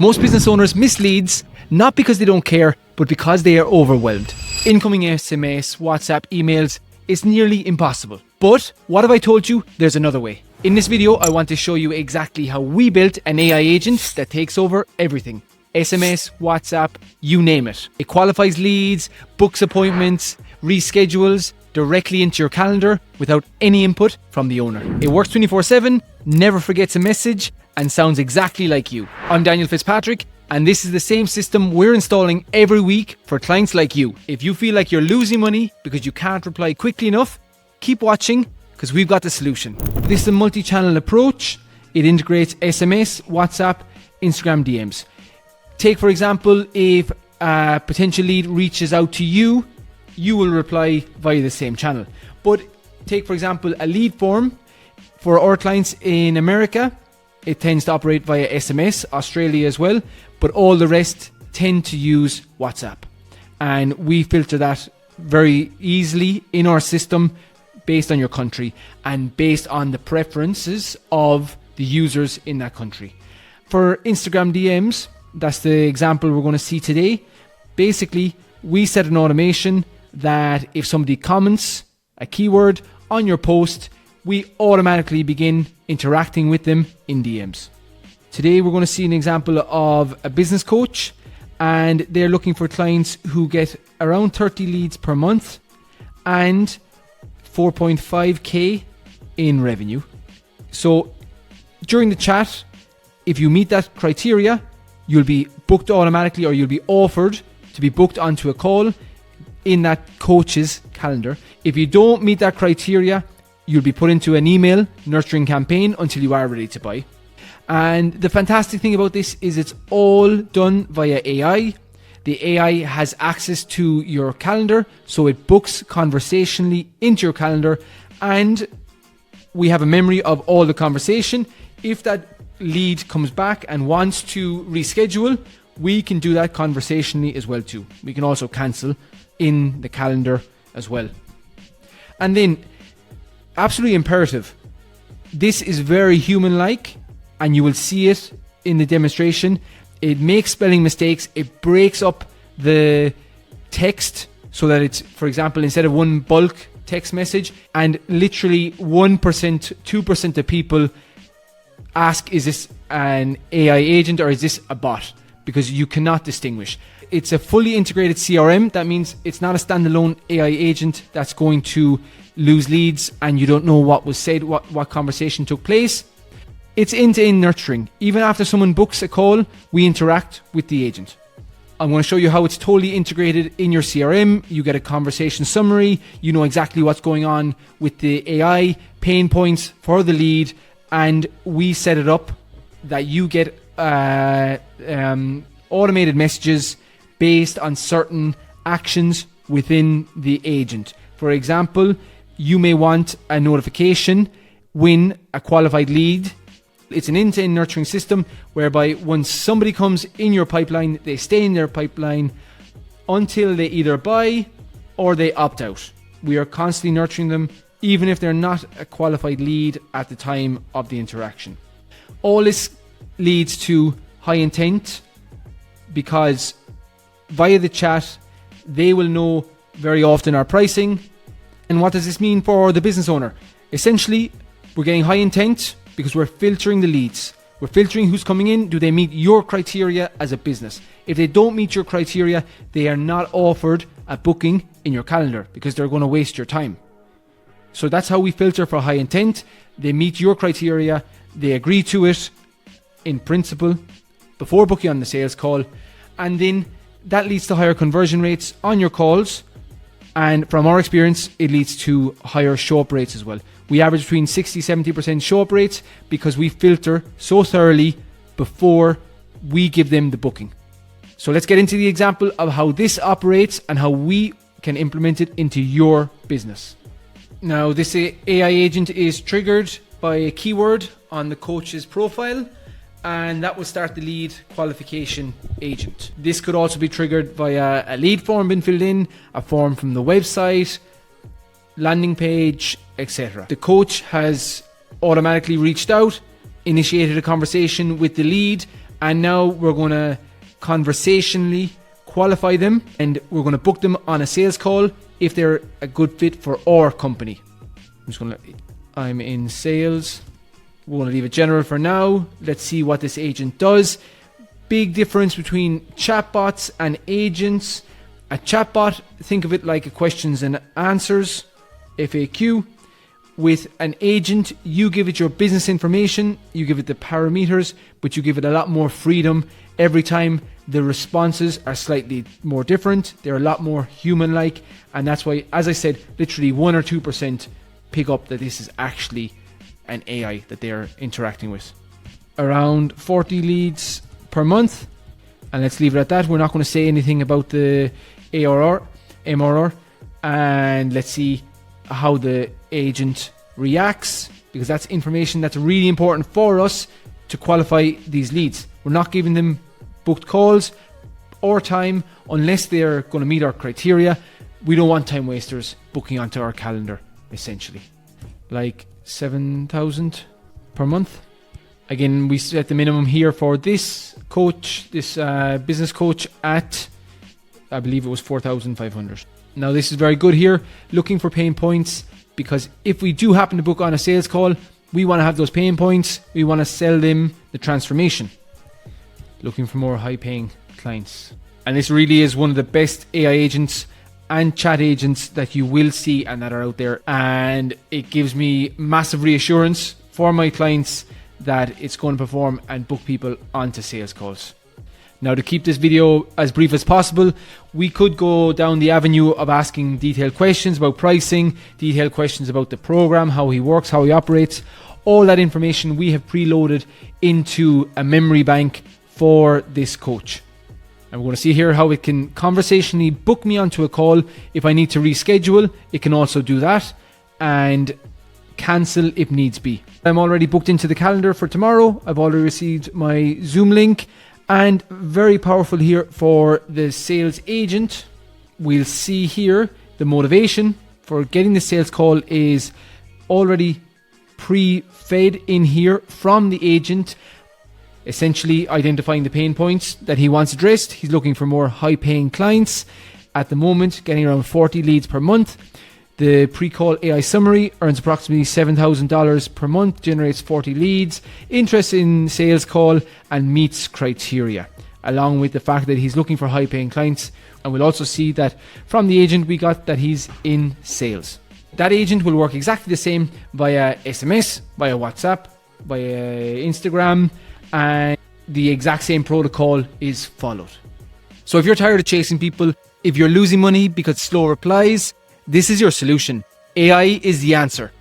Most business owners miss leads, not because they don't care, but because they are overwhelmed. Incoming SMS, WhatsApp, emails, it's nearly impossible. But what if I told you there's another way? In this video, I want to show you exactly how we built an AI agent that takes over everything. SMS, WhatsApp, you name it. It qualifies leads, books appointments, reschedules directly into your calendar without any input from the owner. It works 24/7, never forgets a message, and sounds exactly like you. I'm Daniel Fitzpatrick, and this is the same system we're installing every week for clients like you. If you feel like you're losing money because you can't reply quickly enough, keep watching because we've got the solution. This is a multi-channel approach. It integrates SMS, WhatsApp, Instagram DMs. Take, for example, if a potential lead reaches out to you, you will reply via the same channel. But take, for example, a lead form for our clients in America. It tends to operate via SMS, Australia as well, but all the rest tend to use WhatsApp. And we filter that very easily in our system based on your country and based on the preferences of the users in that country. For Instagram DMs, that's the example we're going to see today. Basically, we set an automation that if somebody comments a keyword on your post, we automatically begin interacting with them in DMs. Today, we're going to see an example of a business coach, and they're looking for clients who get around 30 leads per month and 4.5k in revenue. So during the chat, if you meet that criteria, you'll be booked automatically, or you'll be offered to be booked onto a call in that coach's calendar. If you don't meet that criteria, you'll be put into an email nurturing campaign until you are ready to buy. And the fantastic thing about this is it's all done via AI. The AI has access to your calendar, so it books conversationally into your calendar, and we have a memory of all the conversation. If that lead comes back and wants to reschedule, we can do that conversationally as well too. We can also cancel in the calendar as well. And then, absolutely imperative, this is very human-like, and you will see it in the demonstration. It makes spelling mistakes. It breaks up the text so that it's, for example, instead of one bulk text message, and literally 1%, 2% of people ask, is this an AI agent or is this a bot? Because you cannot distinguish. It's a fully integrated CRM. That means it's not a standalone AI agent that's going to lose leads and you don't know what was said, what conversation took place. It's end-to-end nurturing. Even after someone books a call, we interact with the agent. I'm going to show you how it's totally integrated in your CRM. You get a conversation summary. You know exactly what's going on with the AI, pain points for the lead, and we set it up that you get automated messages based on certain actions within the agent. For example, you may want a notification when a qualified lead. It's an end-to-end nurturing system whereby once somebody comes in your pipeline, they stay in their pipeline until they either buy or they opt out. We are constantly nurturing them, even if they're not a qualified lead at the time of the interaction. All this leads to high intent because via the chat, they will know very often our pricing. And what does this mean for the business owner? Essentially, we're getting high intent because we're filtering the leads. We're filtering who's coming in. Do they meet your criteria as a business? If they don't meet your criteria, they are not offered a booking in your calendar because they're going to waste your time. So that's how we filter for high intent. They meet your criteria. They agree to it in principle before booking on the sales call. And then that leads to higher conversion rates on your calls. And from our experience, it leads to higher show-up rates as well. We average between 60-70% show-up rates because we filter so thoroughly before we give them the booking. So let's get into the example of how this operates and how we can implement it into your business. Now, this AI agent is triggered by a keyword on the coach's profile, and that will start the lead qualification agent. This could also be triggered via a lead form being filled in, a form from the website, landing page, etc. The coach has automatically reached out, initiated a conversation with the lead, And now we're going to conversationally qualify them, and we're going to book them on a sales call if they're a good fit for our company. I'm in sales. We're going to leave it general for now. Let's see what this agent does. Big difference between chatbots and agents. A chatbot, think of it like a questions and answers, FAQ. With an agent, you give it your business information, you give it the parameters, but you give it a lot more freedom. Every time the responses are slightly more different, they're a lot more human-like, and that's why, as I said, literally 1 or 2% pick up that this is actually an AI that they're interacting with. Around 40 leads per month, and let's leave it at that. We're not going to say anything about the ARR, MRR, and let's see how the agent reacts, because that's information that's really important for us to qualify these leads. We're not giving them booked calls or time unless they're going to meet our criteria. We don't want time wasters booking onto our calendar, essentially. Like 7,000 per month. Again, we set the minimum here for this coach, this business coach, at, I believe it was 4,500. Now this is very good here, looking for pain points, because if we do happen to book on a sales call, we want to have those pain points. We want to sell them the transformation. Looking for more high paying clients. And this really is one of the best AI agents and chat agents that you will see and that are out there. And it gives me massive reassurance for my clients that it's going to perform and book people onto sales calls. Now, to keep this video as brief as possible, we could go down the avenue of asking detailed questions about pricing, detailed questions about the program, how he works, how he operates. All that information we have preloaded into a memory bank for this coach. And we're going to see here how it can conversationally book me onto a call. If I need to reschedule, it can also do that and cancel if needs be. I'm already booked into the calendar for tomorrow. I've already received my Zoom link. And very powerful here for the sales agent. We'll see here the motivation for getting the sales call is already pre-fed in here from the agent, essentially identifying the pain points that he wants addressed. He's looking for more high-paying clients. At the moment, getting around 40 leads per month. The pre-call AI summary earns approximately $7,000 per month, generates 40 leads, interest in sales call, and meets criteria, along with the fact that he's looking for high-paying clients. And we'll also see that from the agent we got that he's in sales. That agent will work exactly the same via SMS, via WhatsApp, via Instagram, and the exact same protocol is followed. So if you're tired of chasing people, if you're losing money because slow replies, this is your solution. AI is the answer.